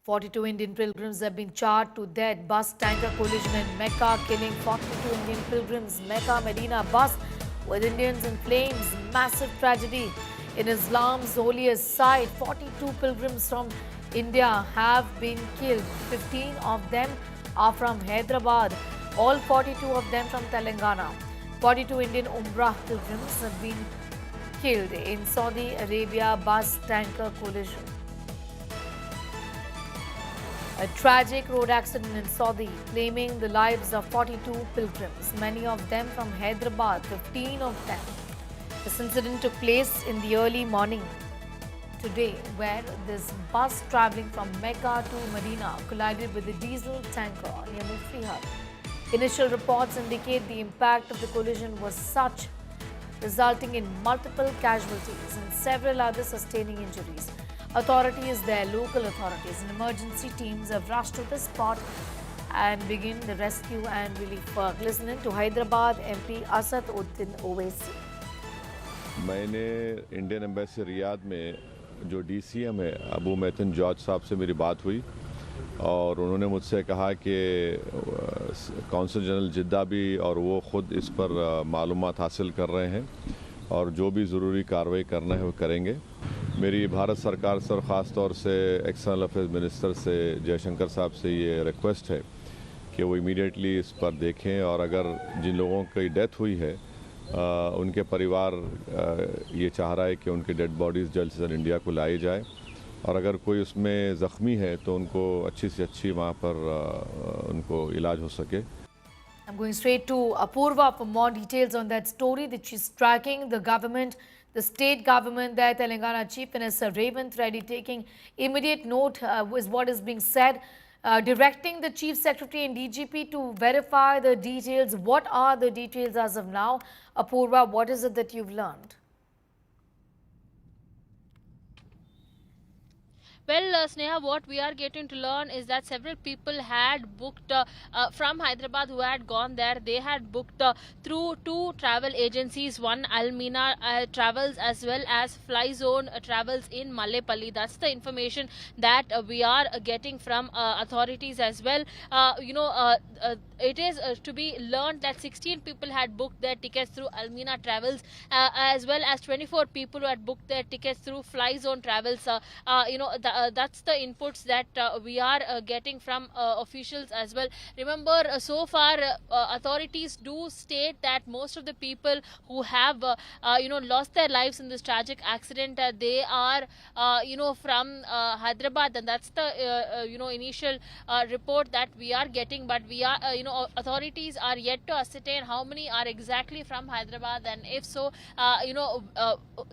42 Indian pilgrims have been charred to death. Bus tanker collision in Mecca, killing 42 Indian pilgrims. Mecca Medina bus with Indians in flames. Massive tragedy in Islam's holiest site. 42 pilgrims from India have been killed. 15 of them are from Hyderabad. All 42 of them from Telangana. 42 Indian Umrah pilgrims have been killed in Saudi Arabia bus tanker collision. A tragic road accident in Saudi, claiming the lives of 42 pilgrims, many of them from Hyderabad, 15 of them. This incident took place in the early morning today, where this bus traveling from Mecca to Medina collided with a diesel tanker near Mufti Hub. Initial reports indicate the impact of the collision was such, resulting in multiple casualties and several other sustaining injuries. Authorities there, local authorities and emergency teams have rushed to the spot and begin the rescue and relief work. Listening to Hyderabad MP Asad Uddin Owaisi. मैंने Indian embassy Riyadh में जो DCM है Abu Maithon George साहब से मेरी बात हुई और उन्होंने मुझसे कहा कि कौंसल जनरल जिद्दा भी और वो ख़ुद इस पर मालूमात हासिल कर रहे हैं और जो भी ज़रूरी कार्रवाई करना है वो करेंगे। मेरी भारत सरकार से और ख़ास तौर से एक्सटर्नल अफेयर्स मिनिस्टर से जयशंकर साहब से ये रिक्वेस्ट है कि वो इमीडिएटली इस पर देखें और अगर जिन लोगों की डेथ हुई है उनके परिवार ये चाह रहा है कि उनकी डेड बॉडीज़ जल्द से जल्द इंडिया को लाई जाए और अगर कोई उसमें ज़ख्मी है तो उनको अच्छी से अच्छी वहाँ पर उनको इलाज हो सके। I'm going straight to Apurva for more details on that story that she's tracking. The government, the state government there, Telangana Chief Minister Revant Reddy taking immediate note is what is being said, directing the Chief Secretary and DGP to verify the details. What are the details as of now? Apurva, what is it that you've learned? Well, Sneha, what we are getting to learn is that several people had booked from Hyderabad who had gone there. They had booked through two travel agencies, one Almina Travels as well as Fly Zone Travels in Mallepalli. That's the information that we are getting from authorities as well. It is to be learned that 16 people had booked their tickets through Almina Travels as well as 24 people who had booked their tickets through Fly Zone Travels. That's the inputs that we are getting from officials as well. Remember, so far authorities do state that most of the people who have lost their lives in this tragic accident, they are from Hyderabad, and that's the initial report that we are getting. But we are authorities are yet to ascertain how many are exactly from Hyderabad, and if so,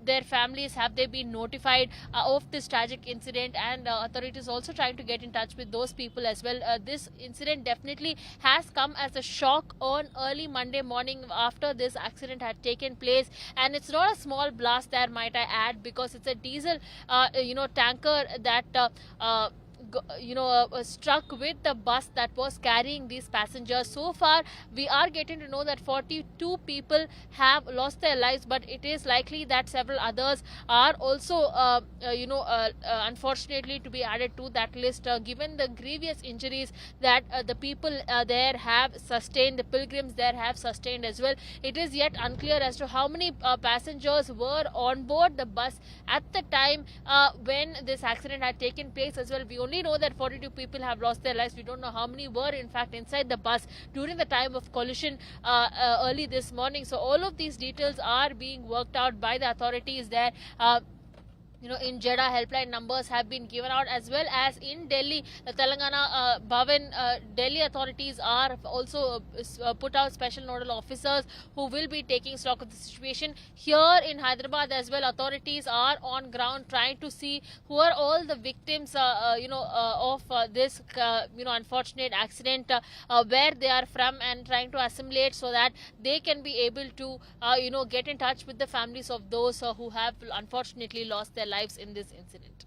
their families, have they been notified of this tragic incident? And authorities also trying to get in touch with those people as well. This incident definitely has come as a shock on early Monday morning after this accident had taken place, and it's not a small blast there, might I add, because it's a diesel tanker that struck with the bus that was carrying these passengers. So far we are getting to know that 42 people have lost their lives, but it is likely that several others are also unfortunately to be added to that list, given the grievous injuries that the people there have sustained, the pilgrims there have sustained as well. It is yet unclear as to how many passengers were on board the bus at the time when this accident had taken place as well. We only know that 42 people have lost their lives. We don't know how many were in fact inside the bus during the time of collision early this morning. So all of these details are being worked out by the authorities there. In Jeddah, helpline numbers have been given out, as well as in Delhi, the Telangana Bhavan, Delhi authorities are also put out special nodal officers who will be taking stock of the situation. Here in Hyderabad as well, authorities are on ground trying to see who are all the victims, of this, unfortunate accident, where they are from, and trying to assimilate so that they can be able to, get in touch with the families of those who have unfortunately lost their lives in this incident.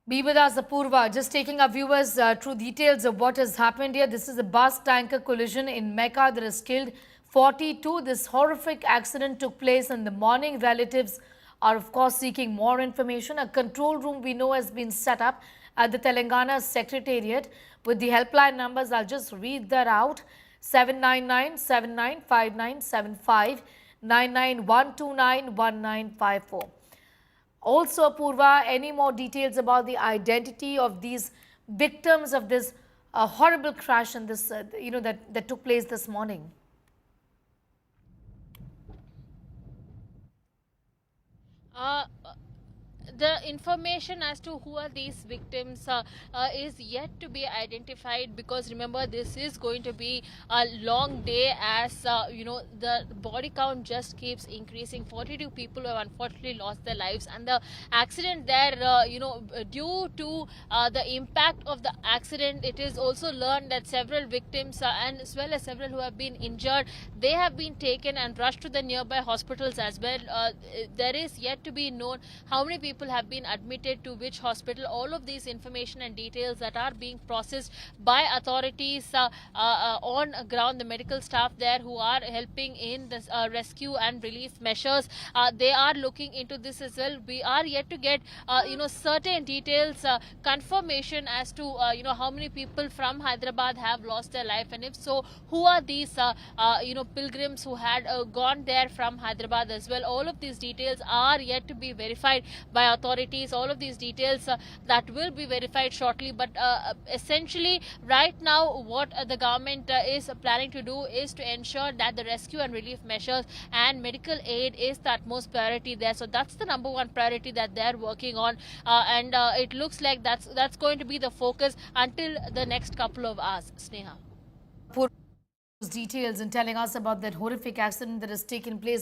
Be with us, Apurva. Just taking our viewers through details of what has happened here. This is a bus tanker collision in Mecca that has killed 42. This horrific accident took place in the morning. Relatives are, of course, seeking more information. A control room, we know, has been set up, at the Telangana Secretariat with the helpline numbers. I'll just read that out: 799-795975, 991291954. Also, Apurva, any more details about the identity of these victims of this horrible crash and this, that took place this morning? Uh, the information as to who are these victims is yet to be identified, because remember, this is going to be a long day, as the body count just keeps increasing. 42 people have unfortunately lost their lives, and the accident there, due to the impact of the accident, it is also learned that several victims and as well as several who have been injured, they have been taken and rushed to the nearby hospitals as well. There is yet to be known how many people have been admitted to which hospital. All of these information and details that are being processed by authorities on ground, the medical staff there who are helping in this rescue and relief measures, they are looking into this as well. We are yet to get certain details, confirmation as to how many people from Hyderabad have lost their life, and if so, who are these pilgrims who had gone there from Hyderabad as well. All of these details are yet to be verified by authorities. All of these details that will be verified shortly, but essentially right now what the government is planning to do is to ensure that the rescue and relief measures and medical aid is the utmost priority there. So that's the number one priority that they're working on, and it looks like that's going to be the focus until the next couple of hours. Sneha. Details and telling us about that horrific accident that has taken place.